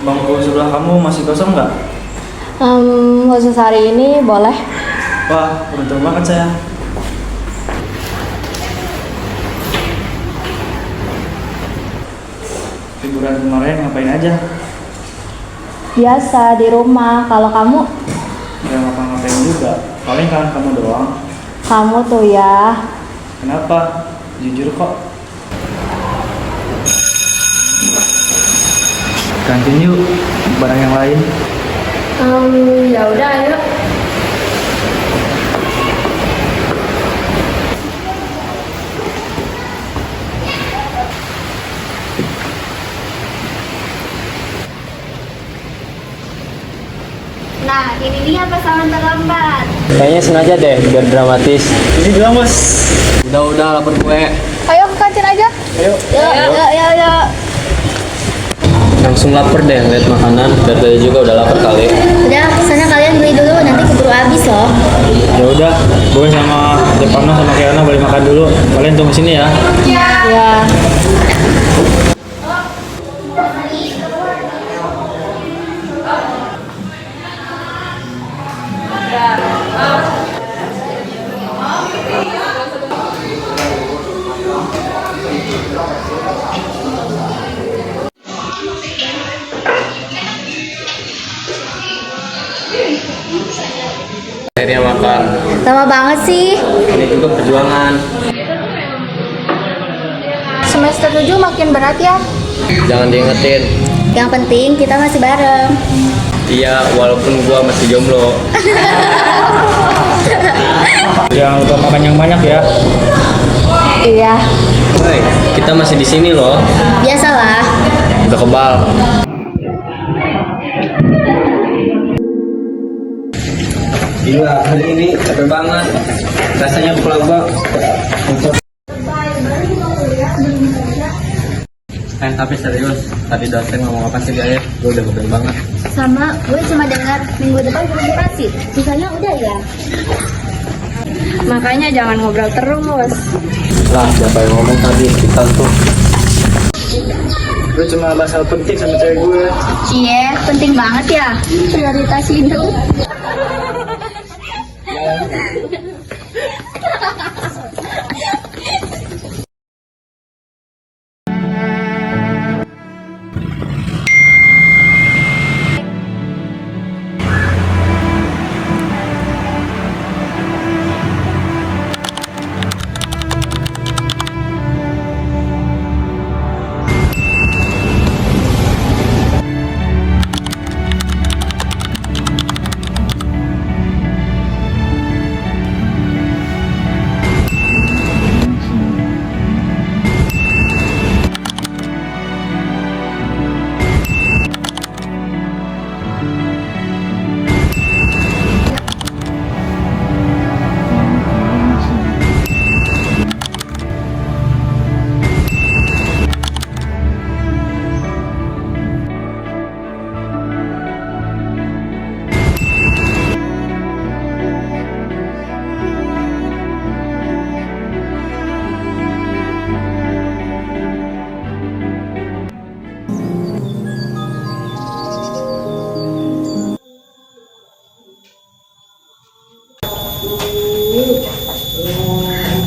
Bangku sebelah kamu masih kosong nggak? Khusus hari ini boleh. Wah, beruntung banget saya. Liburan kemarin ngapain aja? Biasa di rumah. Kalau kamu? Nggak ngapa-ngapain juga. Paling kan kamu doang. Kamu tuh ya. Kenapa? Jujur kok. Kantin yuk, barang yang lain. Ya udah ayo. Nah, ini dia pasangan terlambat. Kayaknya sengaja deh biar dramatis. Ini bilang mas. Udah lapar gue. Ayo ke kantin aja. Ayo. Yuk. Langsung lapar deh lihat makanan. Dari tadi juga udah lapar kali. Udah, sana kalian beli dulu, nanti keburu habis loh. Ya udah, gue sama Jepana sama Kiana balik makan dulu. Kalian tunggu sini ya. Ya. Akhirnya makan. Lama banget sih. Ini juga perjuangan. Semester 7 makin berat ya. Jangan diingetin. Yang penting kita masih bareng. Iya, walaupun gua masih jomblo. Jangan lupa makan yang banyak ya. Iya. Hai, kita masih di sini loh. Biasalah. Udah kebal. Gila, hari ini capek banget. Rasanya kepala gua. Tapi serius, tadi dosen ngomong apa sih guys? Gue udah kebal banget. Sama, gue cuma dengar minggu depan belum dikasih. Sisanya udah ya. Makanya jangan ngobrol terus. Lah, siapa yang ngomong tadi? Kita tuh. Gue cuma bahas hal penting sama cewek gue. Iya, penting banget ya. Prioritas hidup.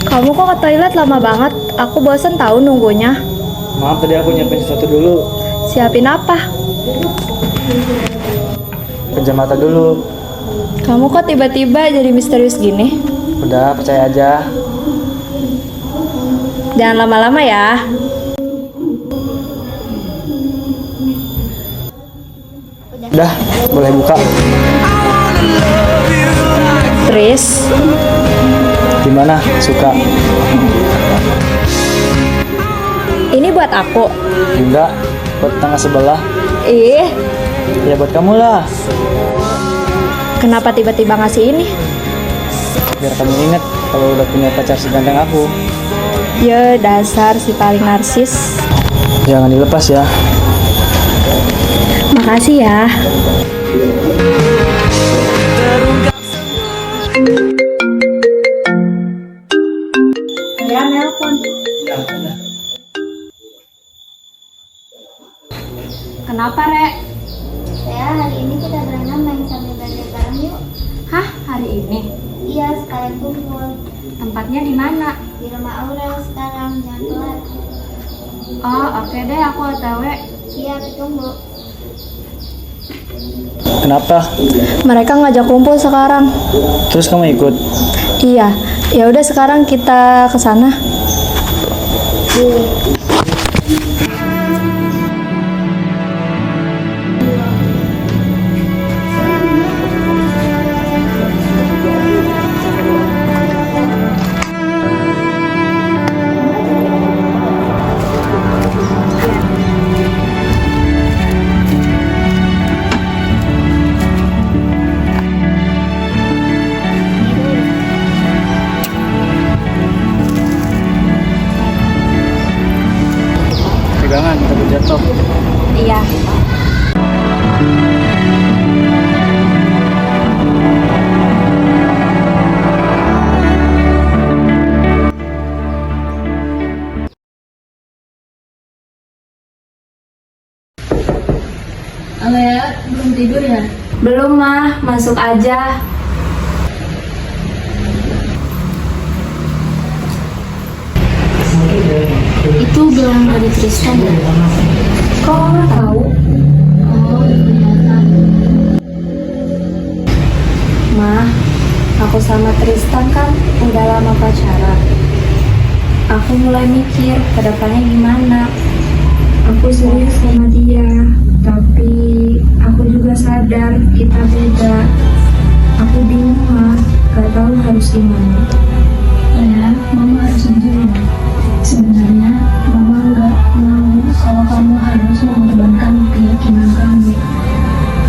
Kamu kok ke toilet lama banget? Aku bosen tahu nunggunya. Maaf tadi aku nyiapin sesuatu dulu. Siapin apa? Pejam mata dulu. Kamu kok tiba-tiba jadi misterius gini? Udah, percaya aja. Jangan lama-lama ya. Udah, boleh buka. Tris, Gimana? Suka? ini buat aku. Enggak, buat tangga sebelah. Ih, Ya buat kamu lah. kenapa tiba-tiba ngasih ini? Biar kamu inget kalau udah punya pacar seganteng aku. Ya, dasar si paling narsis. Jangan dilepas ya. Makasih ya. Ya, nelpon. Kenapa, Rek? Ya, hari ini kita berenam main sambil belajar bareng yuk. Hah, hari ini? Iya, sekalian kumpul. Tempatnya di mana? Di rumah Aurel sekarang, jangan telat. Oh, oke deh, aku OTW. Siap, tunggu. Kenapa? Mereka ngajak kumpul sekarang. Terus kamu ikut? Iya, ya udah sekarang kita ke sana. Pegangan, takut jatuh. Iya. Alea, belum tidur ya? Belum mah, masuk aja. Itu gelang dari Tristan ya? Kok mama tahu? Oh, ternyata. Mah, aku sama Tristan kan udah lama pacaran. Aku mulai mikir ke depannya gimana. Aku serius sama dia, tapi aku juga sadar kita beda. Aku bingung mah, gak tahu harus gimana. Alea, mama harus jujur ya. Sebenarnya mama nggak mau kalau kamu harus mengorbankan keyakinan kamu.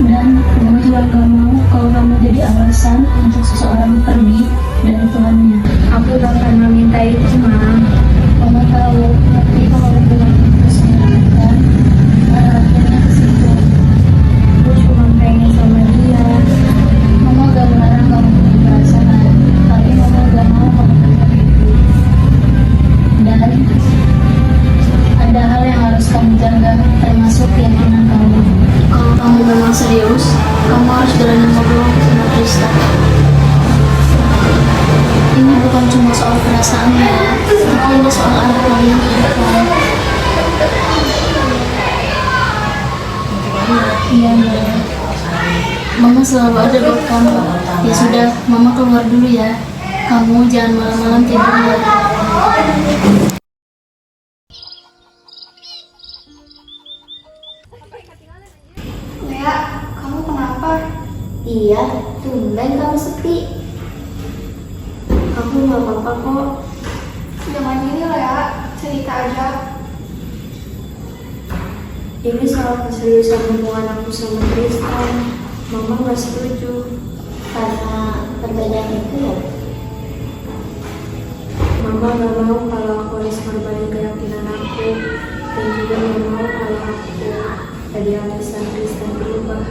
Dan mama juga nggak mau kalau kamu jadi alasan untuk seseorang pergi dari Tuhannya. Aku gak pernah minta itu mah. Mama tahu, tapi kalau hubungan itu menyakitkan, akhirnya ke situ. Aku cuma pengen sama dia. Mama gak melarang kamu punya perasaan, tapi mama gak mau kamu menyakiti. Dan ada hal yang harus kamu jaga, termasuk keyakinan kamu. Kalau kamu memang serius, kamu harus berani ngobrol sama Tristan. Ini bukan cuma soal perasaan ya, tapi ini soal anak kamu yang ke depan. Iya, Mbak. Mama selalu ada buat kamu. Ya sudah, Mama keluar dulu ya. Kamu jangan malam-malam tidur ya. Lea, kamu kenapa? Iya, tumben kamu sepi. Aku gak apa-apa kok. Jangan gini Lea, cerita aja. Ini soal keseriusan hubungan aku sama Tristan. Mama gak setuju. Karena perbedaan itu ya. Mama gak mau kalau aku harus korbanin keyakinan aku. Dan juga gak mau kalau aku jadi alasan Tristan berubah.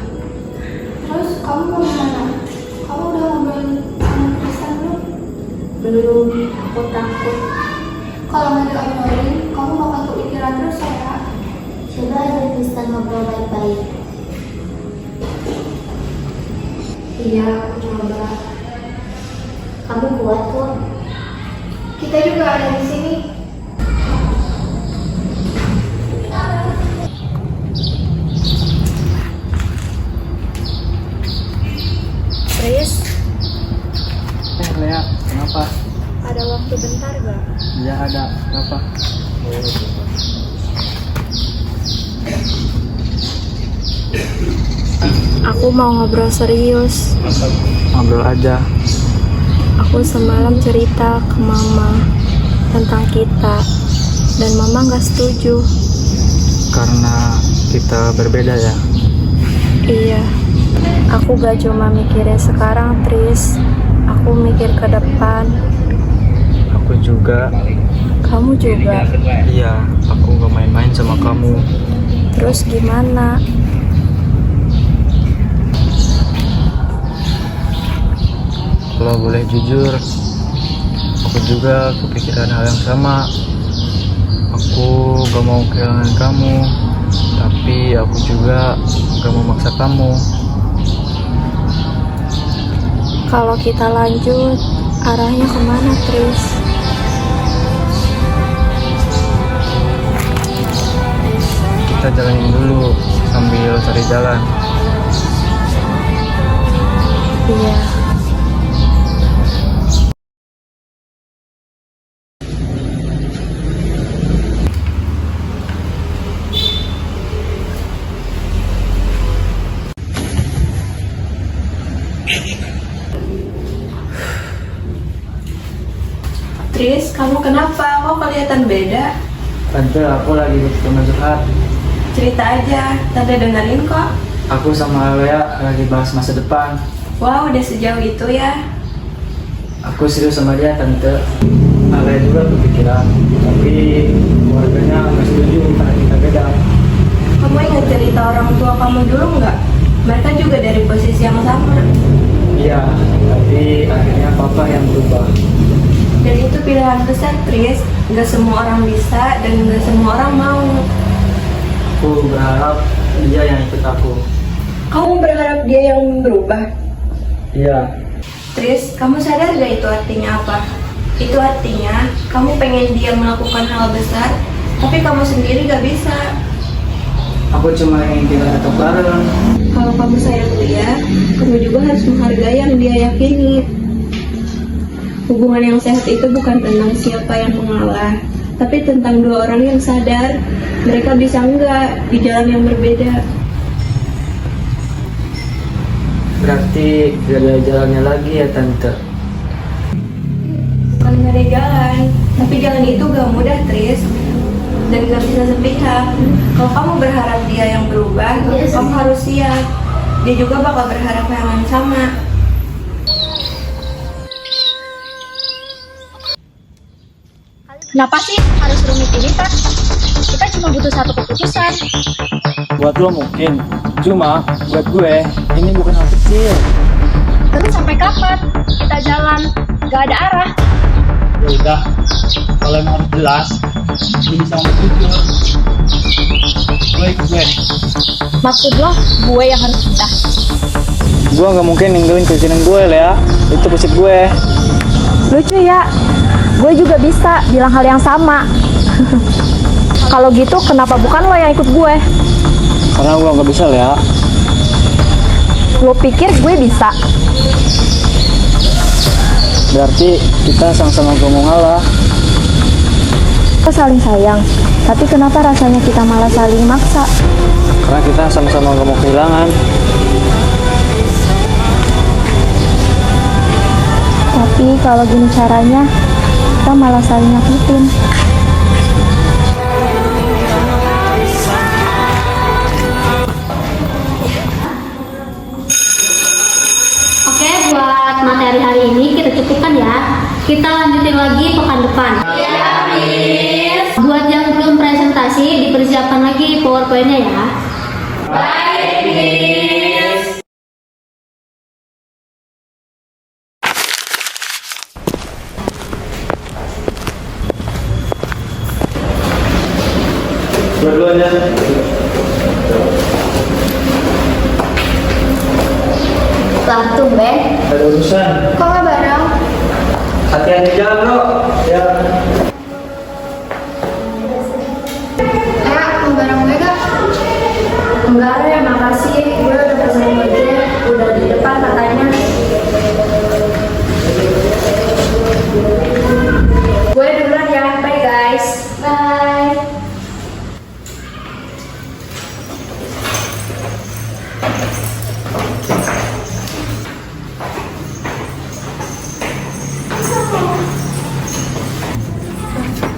Terus kamu mau gimana? Kamu udah ngobrolin sama Tristan belum? Belum, aku takut. Kalau nggak diobrolin, kamu bakal kepikiran terus ya. Coba aja Tristan ngobrol baik-baik. Iya, aku coba. Kamu kuat kok. Kita juga ada di sini. Tris, Lea, kenapa? ada waktu bentar gak? Iya ada, kenapa? Aku mau ngobrol serius. Ngobrol aja. Aku semalam cerita ke mama tentang kita. Dan mama gak setuju. Karena kita berbeda ya. Iya, aku gak cuma mikirin sekarang, Tris. Aku mikir ke depan. Aku juga. Kamu juga. Iya, aku gak main-main sama kamu. Terus gimana? Kalau boleh jujur, aku juga kepikiran hal yang sama. Aku gak mau kehilangan kamu. Tapi aku juga gak mau maksa kamu. Kalau kita lanjut, arahnya kemana, Tris? Kita jalanin dulu sambil cari jalan. Iya. Tris, kamu kenapa? Kok kelihatan beda? Tante, aku lagi butuh teman curhat. Cerita aja, Tante dengerin kok. Aku sama Lea lagi bahas masa depan. Wow, udah sejauh itu ya. Aku serius sama dia, Tante. Lea juga kepikiran, tapi keluarganya nggak setuju karena kita beda. Kamu ingat cerita orang tua kamu dulu nggak? Mereka juga dari posisi yang sama. Iya, tapi akhirnya papa yang berubah. Dan itu pilihan besar, Tris. Nggak semua orang bisa dan nggak semua orang mau. Aku berharap dia yang ikut aku. Kamu berharap dia yang berubah? Iya, Tris, kamu sadar gak itu artinya apa? Itu artinya kamu pengen dia melakukan hal besar, tapi kamu sendiri gak bisa. aku cuma ingin kita tetap bareng. Kalau kamu sayang dia, kamu juga harus menghargai yang dia yakini. Hubungan yang sehat itu bukan tentang siapa yang mengalah, tapi tentang dua orang yang sadar mereka bisa enggak di jalan yang berbeda. Berarti gak ada jalannya lagi ya, Tante. Bukan gak ada jalan, tapi jalan itu gak mudah, Tris, dan gak bisa sepihak. Kalau kamu berharap dia yang berubah, kamu harus siap. Dia juga bakal berharap yang sama. Kenapa sih harus rumit ini, Pak? Kita cuma butuh satu keputusan. Buat lo mungkin, cuma buat gue ini bukan hal kecil. Terus sampai kapan kita jalan? Gak ada arah. Ya udah, kalau emang harus jelas, ini bisa jujur. Gue ikut gue. Maksud lo, gue yang harus pindah. Gue nggak mungkin ninggalin keinginan gue, Lea. Itu prinsip gue. Lucu ya, gue juga bisa bilang hal yang sama. Kalau gitu kenapa bukan lo yang ikut gue? Karena gue nggak bisa, Lea. Lo pikir gue bisa? Berarti kita sama-sama gak mau ngalah. Kita saling sayang, tapi kenapa rasanya kita malah saling maksa? Karena kita sama-sama gak mau kehilangan. Tapi kalau gini caranya, kita malah saling nyakitin. Oke, buat materi hari ini kita cukupkan ya. Kita lanjutin lagi pekan depan. Iya, Miss. Buat yang belum presentasi, dipersiapkan lagi PowerPoint-nya ya. Baik, Miss. Dua-dua aja. Lah, tumben. Ada urusan. Kok nggak bareng? Hati-hati di jalan, bro. Ya. Mau bareng gue gak? Enggak ya, makasih. Gue udah pesen ojek, udah di depan katanya. Gue duluan ya, bye guys. Bye.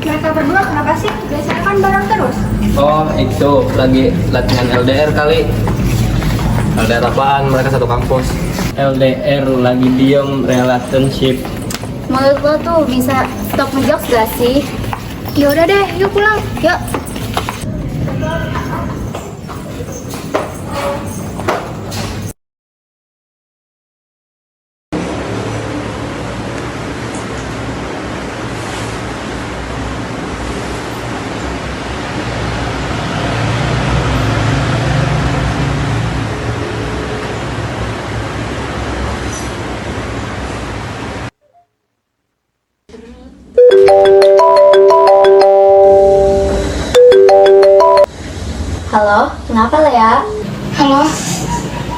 Mereka berdua kenapa sih? Biasanya kan bareng terus. Oh, itu lagi latihan LDR kali. LDR apaan? Mereka satu kampus. LDR lagi diem relationship. Menurut lo tuh bisa stop ngejokes gak sih? Yaudah deh, yuk pulang. Yuk. Halo,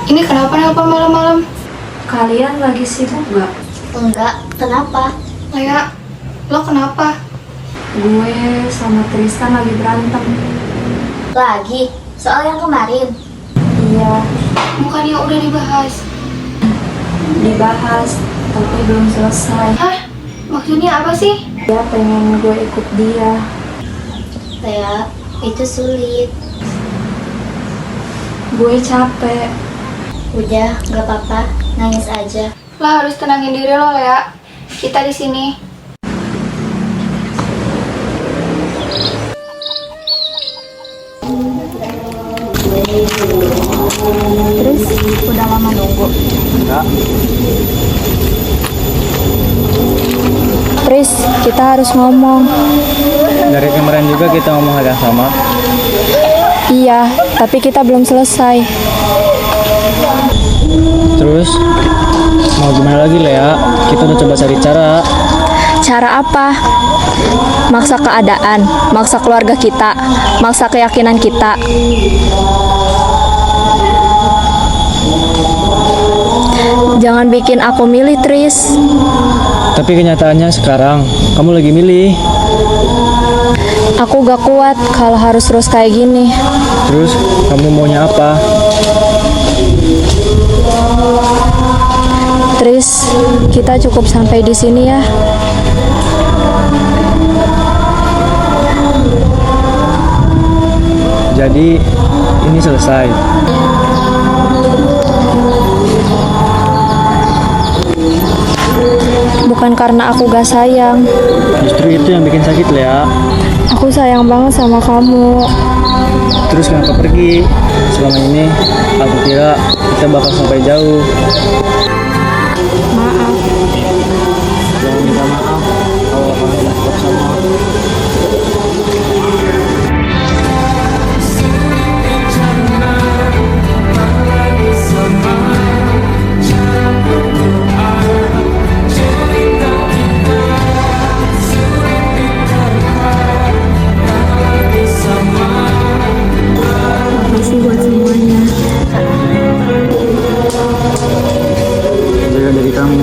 ini kenapa nelpon malam-malam? Kalian lagi sibuk gak? Enggak, kenapa? Lea, lo kenapa? Gue sama Tristan lagi berantem. Lagi? Soal yang kemarin? Iya, Bukannya udah dibahas? dibahas, tapi belum selesai. Hah? Maksudnya apa sih? Dia pengen gue ikut dia. Lea, itu sulit. Gue capek. Udah, gak apa-apa. Nangis aja. Lo harus tenangin diri lo, Lea. Kita di sini. Terus udah lama nunggu. Enggak. Tris, kita harus ngomong. Dari kemarin juga kita ngomong hal yang sama. Iya, tapi kita belum selesai. Terus mau gimana lagi Lea? Kita udah coba cari cara. Cara apa? Maksa keadaan, maksa keluarga kita, maksa keyakinan kita. Jangan bikin aku milih, Tris. Tapi kenyataannya sekarang kamu lagi milih. Aku gak kuat kalau harus terus kayak gini. Terus kamu maunya apa? Tris, kita cukup sampai di sini ya. Jadi ini selesai. Bukan karena aku gak sayang. Justru itu yang bikin sakit Lea. Aku sayang banget sama kamu. Terus kenapa pergi? Selama ini aku kira kita bakal sampai jauh. Maaf. Jangan minta maaf kalau kamu udah stop sama aku. Makasih buat semuanya. Jaga diri kamu.